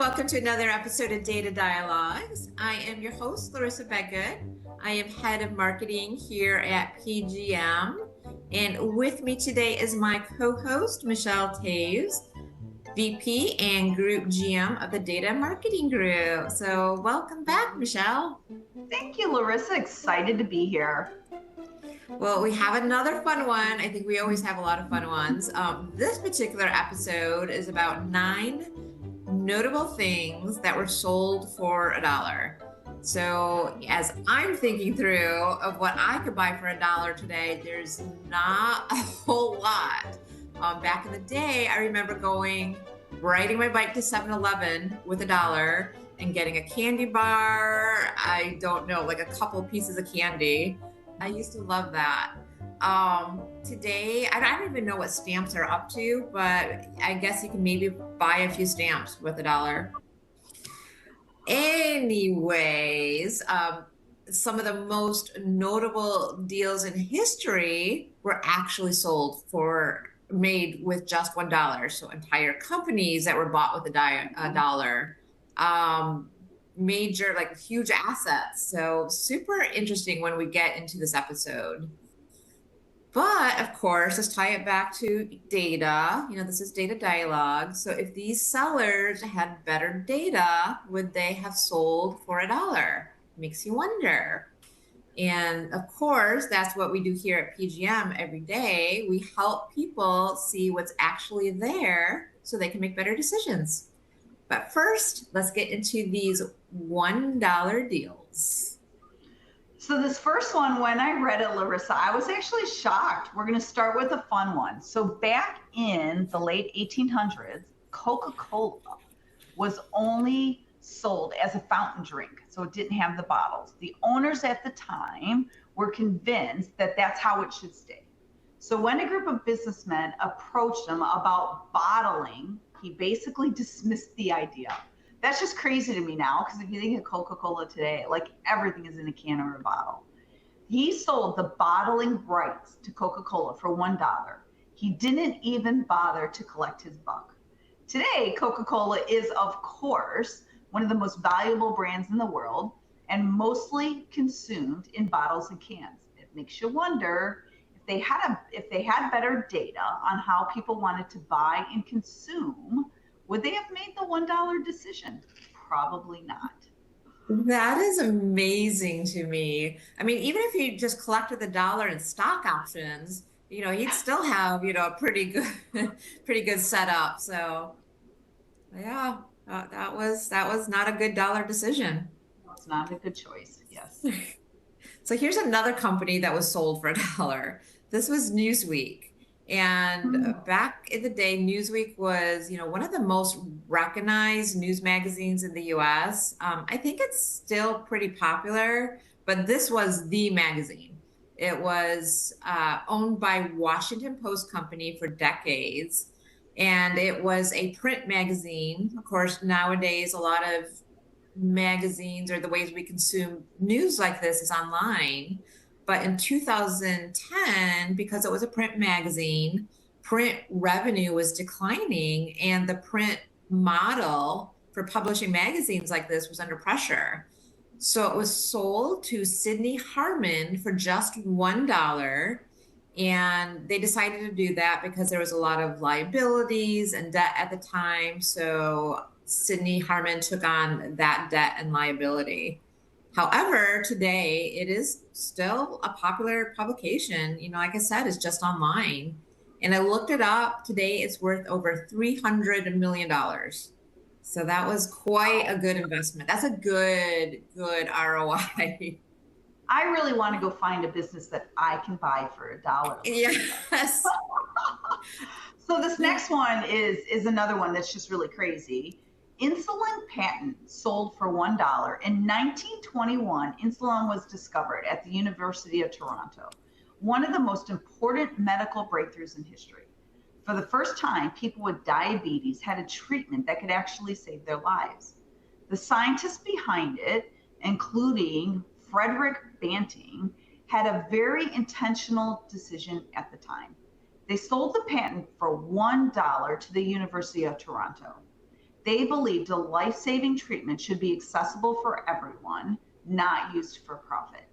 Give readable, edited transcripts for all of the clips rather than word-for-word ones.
Welcome to another episode of Data Dialogues. I am your host, Larisa Bedgood. I am head of marketing here at PGM. And with me today is my co-host, Michelle Taves, VP and Group GM of the Data Marketing Group. So welcome back, Michelle. Thank you, Larissa. Excited to be here. Well, we have another fun one. I think we always have a lot of fun ones. This particular episode is about 9 notable things that were sold for $1. So as I'm thinking through of what I could buy for $1 today, there's not a whole lot. Back in the day, I remember riding my bike to 7-Eleven with $1 and getting a candy bar. I don't know, like a couple pieces of candy. I used to love that. Today, I don't even know what stamps are up to, but I guess you can maybe buy a few stamps with $1. Anyways, some of the most notable deals in history were actually made with just $1. So entire companies that were bought with a dollar. Major, like huge assets. So super interesting when we get into this episode. But of course, let's tie it back to data. This is data dialogue. So if these sellers had better data, would they have sold for $1? Makes you wonder. And of course, that's what we do here at PGM every day. We help people see what's actually there so they can make better decisions. But first, let's get into these $1 deals. So this first one, when I read it, Larissa, I was actually shocked. We're going to start with a fun one. So back in the late 1800s, Coca-Cola was only sold as a fountain drink. So it didn't have the bottles. The owners at the time were convinced that that's how it should stay. So when a group of businessmen approached him about bottling, he basically dismissed the idea. That's just crazy to me now, because if you think of Coca-Cola today, like everything is in a can or a bottle. He sold the bottling rights to Coca-Cola for $1. He didn't even bother to collect his buck. Today, Coca-Cola is, of course, one of the most valuable brands in the world and mostly consumed in bottles and cans. It makes you wonder if they had better data on how people wanted to buy and consume, would they have made the $1 decision? Probably not. That is amazing to me. I mean, even if he just collected the $1 in stock options, he'd still have, a pretty good setup. So yeah, that was not a good dollar decision. It's not a good choice. Yes. So here's another company that was sold for $1. This was Newsweek. And back in the day, Newsweek was, one of the most recognized news magazines in the US. I think it's still pretty popular, but this was the magazine. It was owned by Washington Post Company for decades. And it was a print magazine. Of course, nowadays, a lot of magazines or the ways we consume news like this is online. But in 2010, because it was a print magazine, print revenue was declining and the print model for publishing magazines like this was under pressure. So it was sold to Sidney Harmon for just $1. And they decided to do that because there was a lot of liabilities and debt at the time. So Sidney Harmon took on that debt and liability. However, today it is still a popular publication. Like I said, it's just online. And I looked it up. Today it's worth over $300 million. So that was quite a good investment. That's a good ROI. I really want to go find a business that I can buy for $1. Yes. So this next one is another one that's just really crazy. Insulin patent sold for $1. In 1921, insulin was discovered at the University of Toronto, one of the most important medical breakthroughs in history. For the first time, people with diabetes had a treatment that could actually save their lives. The scientists behind it, including Frederick Banting, had a very intentional decision at the time. They sold the patent for $1 to the University of Toronto. They believed a life-saving treatment should be accessible for everyone, not used for profit.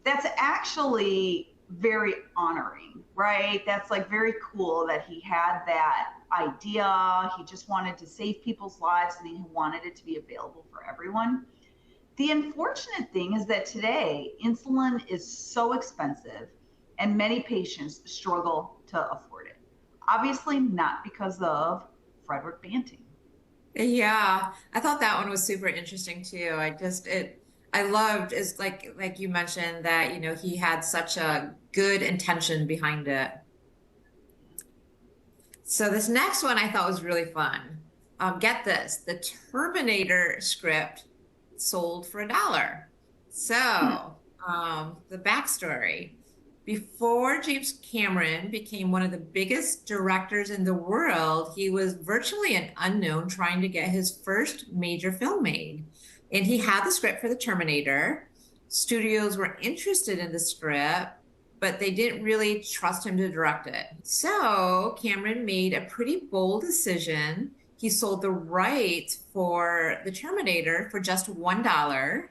That's actually very honoring, right? That's like very cool that he had that idea. He just wanted to save people's lives and he wanted it to be available for everyone. The unfortunate thing is that today insulin is so expensive and many patients struggle to afford it. Obviously, not because of Frederick Banting. Yeah, I thought that one was super interesting too. I loved is like you mentioned that, he had such a good intention behind it. So this next one I thought was really fun. Get this, the Terminator script sold for $1. Hmm. So, the backstory. Before James Cameron became one of the biggest directors in the world, he was virtually an unknown trying to get his first major film made. And he had the script for the Terminator. Studios were interested in the script, but they didn't really trust him to direct it. So Cameron made a pretty bold decision. He sold the rights for the Terminator for just $1,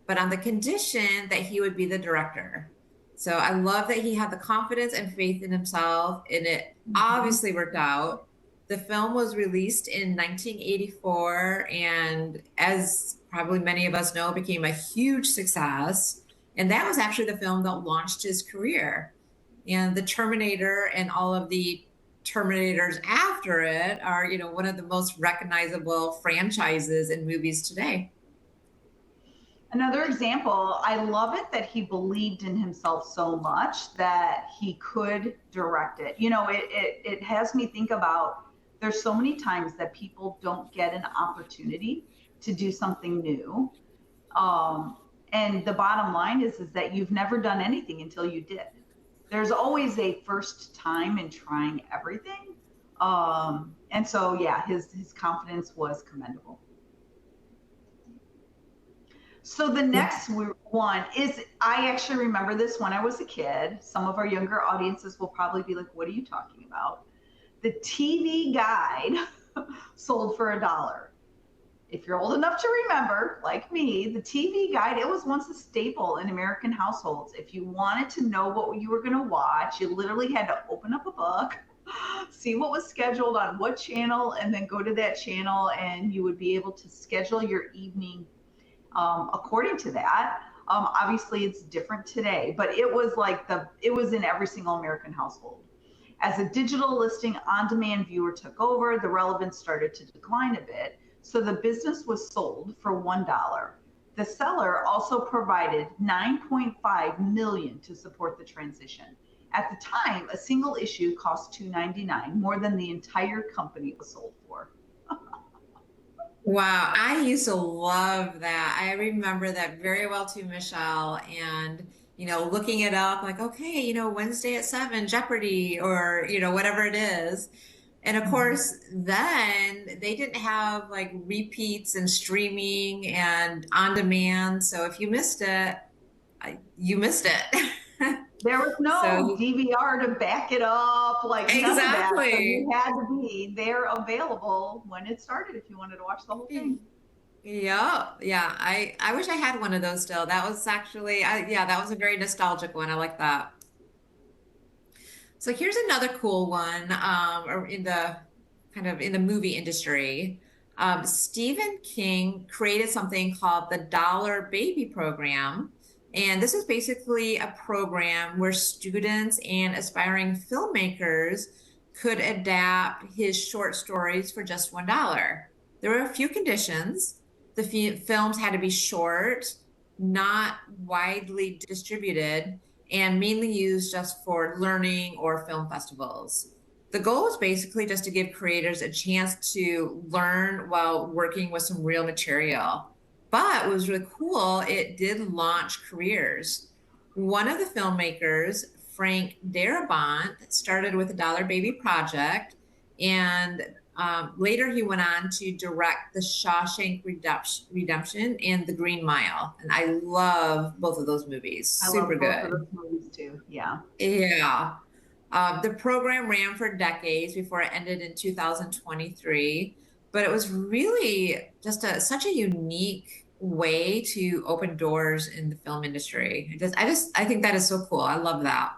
but on the condition that he would be the director. So I love that he had the confidence and faith in himself, and it Mm-hmm. obviously worked out. The film was released in 1984, and as probably many of us know, became a huge success. And that was actually the film that launched his career. And the Terminator and all of the Terminators after it are, one of the most recognizable franchises in movies today. Another example, I love it that he believed in himself so much that he could direct it. It has me think about there's so many times that people don't get an opportunity to do something new. Um, and the bottom line is that you've never done anything until you did. There's always a first time in trying everything. And so, yeah, his confidence was commendable. So the Yeah. next one is, I actually remember this when I was a kid. Some of our younger audiences will probably be like, what are you talking about? The TV guide sold for $1. If you're old enough to remember, like me, the TV guide, it was once a staple in American households. If you wanted to know what you were going to watch, you literally had to open up a book, see what was scheduled on what channel, and then go to that channel, and you would be able to schedule your evening according to that. Obviously, it's different today, but it was in every single American household. As a digital listing on demand viewer took over, the relevance started to decline a bit. So the business was sold for $1. The seller also provided 9.5 million to support the transition. At the time, a single issue cost $2.99, more than the entire company was sold for. Wow, I used to love that. I remember that very well too, Michelle. And, looking it up, like, okay, Wednesday at 7, Jeopardy, or, whatever it is. And of Mhm. course, then they didn't have like repeats and streaming and on demand. So if you missed it, you missed it. There was So no DVR to back it up, like none of that. So you exactly. had to be there available when it started if you wanted to watch the whole thing. Yeah, yeah. I wish I had one of those still. That was actually, yeah, that was a very nostalgic one. I like that. So here's another cool one, or in the kind of in the movie industry. Stephen King created something called the Dollar Baby Program. And this is basically a program where students and aspiring filmmakers could adapt his short stories for just $1. There were a few conditions. The films had to be short, not widely distributed, and mainly used just for learning or film festivals. The goal is basically just to give creators a chance to learn while working with some real material. But what was really cool, it did launch careers. One of the filmmakers, Frank Darabont, started with the Dollar Baby Project, and later he went on to direct The Shawshank Redemption and The Green Mile. And I love both of those movies. I Super love both of good. those movies too. Yeah. Yeah. The program ran for decades before it ended in 2023. but it was really just such a unique way to open doors in the film industry. I think that is so cool. I love that.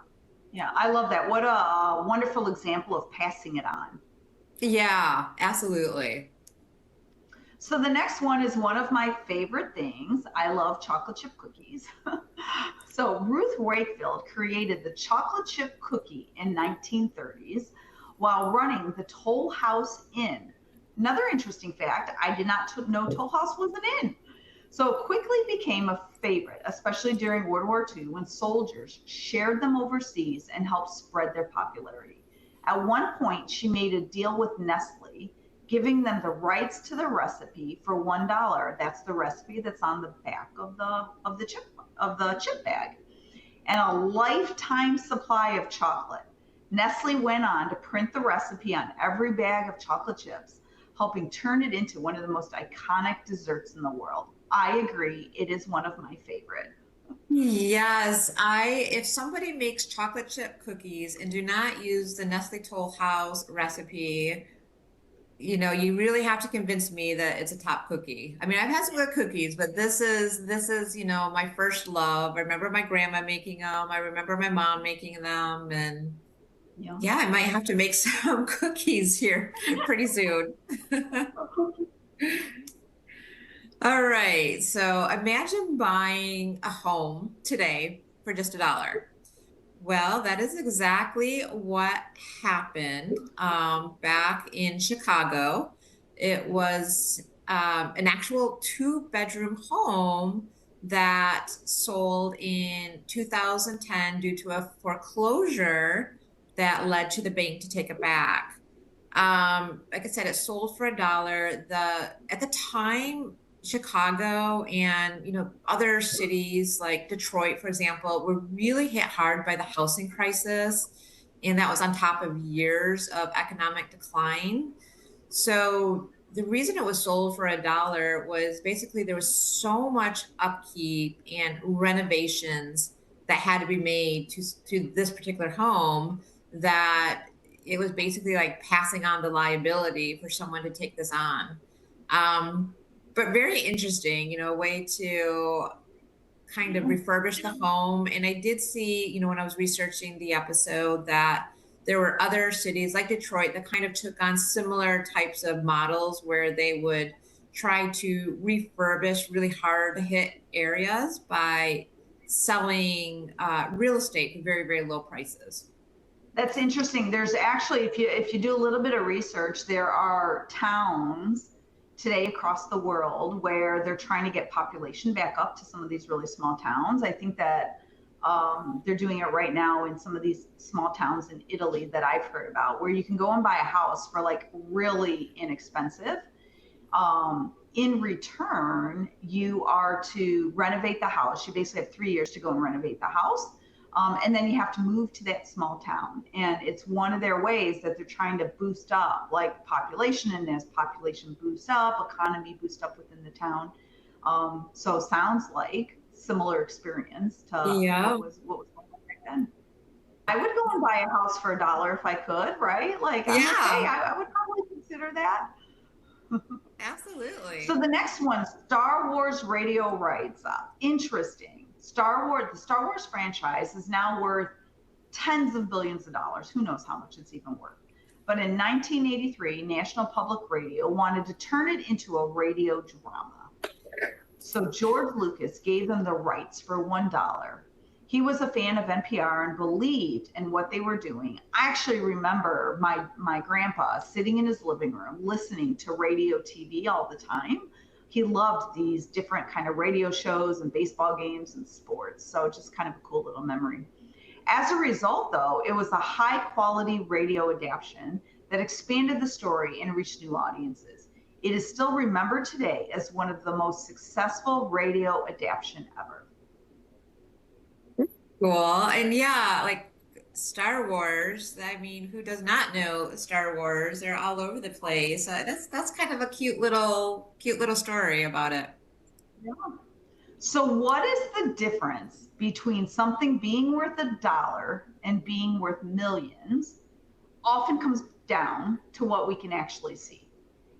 Yeah, I love that. What a wonderful example of passing it on. Yeah, absolutely. So the next one is one of my favorite things. I love chocolate chip cookies. So Ruth Wakefield created the chocolate chip cookie in 1930s while running the Toll House Inn. Another interesting fact, I did not know Toll House was an inn. So it quickly became a favorite, especially during World War II when soldiers shared them overseas and helped spread their popularity. At one point, she made a deal with Nestle, giving them the rights to the recipe for $1. That's the recipe that's on the back of the chip bag, and a lifetime supply of chocolate. Nestle went on to print the recipe on every bag of chocolate chips, helping turn it into one of the most iconic desserts in the world. I agree, it is one of my favorite. Yes, if somebody makes chocolate chip cookies and do not use the Nestle Toll House recipe, you really have to convince me that it's a top cookie. I mean, I've had some good cookies, but this is, my first love. I remember my grandma making them. I remember my mom making them, and Yeah. yeah, I might have to make some cookies here pretty soon. All right. So imagine buying a home today for just $1. Well, that is exactly what happened back in Chicago. It was an actual two-bedroom home that sold in 2010 due to a foreclosure that led to the bank to take it back. Like I said, it sold for $1. At the time, Chicago and other cities like Detroit, for example, were really hit hard by the housing crisis, and that was on top of years of economic decline. So the reason it was sold for $1 was basically there was so much upkeep and renovations that had to be made to this particular home that it was basically like passing on the liability for someone to take this on. Um, but very interesting, a way to kind of refurbish the home. And I did see, when I was researching the episode, that there were other cities like Detroit that kind of took on similar types of models where they would try to refurbish really hard hit areas by selling real estate for very, very low prices. That's interesting. There's actually, if you do a little bit of research, there are towns today across the world where they're trying to get population back up to some of these really small towns. I think that they're doing it right now in some of these small towns in Italy that I've heard about, where you can go and buy a house for like really inexpensive. In return, you are to renovate the house. You basically have 3 years to go and renovate the house. And then you have to move to that small town. And it's one of their ways that they're trying to boost up like population. And as population boosts up, economy boosts up within the town. So sounds like similar experience to Yeah. what was going on back then. I would go and buy a house for $1 if I could, right? Like I'm like, hey, Yeah, I would probably consider that. So absolutely. the next one, Star Wars radio rights. Interesting. The Star Wars franchise is now worth tens of billions of dollars. Who knows how much it's even worth? But in 1983, National Public Radio wanted to turn it into a radio drama. So George Lucas gave them the rights for $1. He was a fan of NPR and believed in what they were doing. I actually remember my grandpa sitting in his living room listening to radio TV all the time. He loved these different kind of radio shows and baseball games and sports. So just kind of a cool little memory. As a result, though, it was a high quality radio adaptation that expanded the story and reached new audiences. It is still remembered today as one of the most successful radio adaptation ever. Cool. And yeah, like Star Wars, I mean, who does not know Star Wars? They're all over the place. That's kind of a cute little story about it. Yeah. So, what is the difference between something being worth $1 and being worth millions? Often comes down to what we can actually see.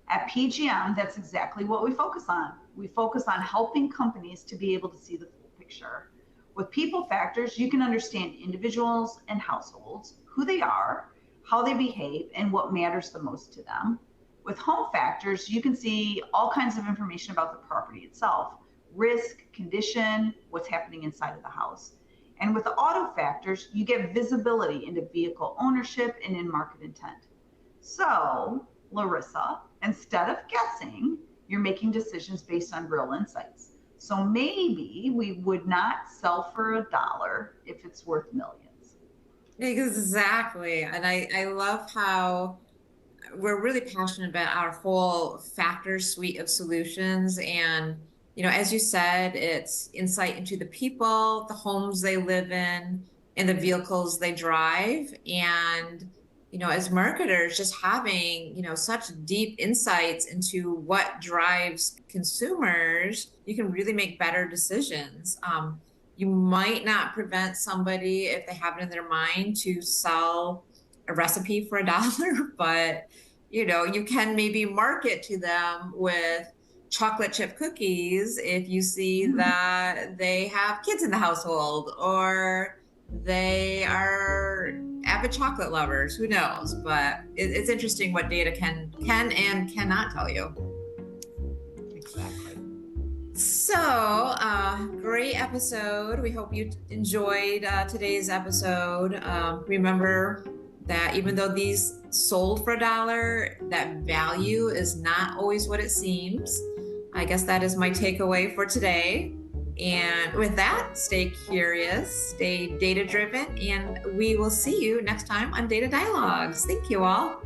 At PGM, that's exactly what we focus on. We focus on helping companies to be able to see the full picture. With people factors, you can understand individuals and households, who they are, how they behave, and what matters the most to them. With home factors, you can see all kinds of information about the property itself, risk, condition, what's happening inside of the house. And with the auto factors, you get visibility into vehicle ownership and in market intent. So, Larissa, instead of guessing, you're making decisions based on real insights. So maybe we would not sell for a dollar if it's worth millions. Exactly. And I love how we're really passionate about our whole factor suite of solutions. And, as you said, it's insight into the people, the homes they live in, and the vehicles they drive. And, as marketers, just having, such deep insights into what drives consumers, you can really make better decisions. You might not prevent somebody if they have it in their mind to sell a recipe for a dollar, but you can maybe market to them with chocolate chip cookies if you see that they have kids in the household or they are avid chocolate lovers. Who knows? But it's interesting what data can and cannot tell you. Exactly. So, great episode. We hope you enjoyed today's episode. Remember that even though these sold for a dollar, that value is not always what it seems. I guess that is my takeaway for today. And with that, stay curious, stay data driven, and we will see you next time on Data Dialogues. Thank you all.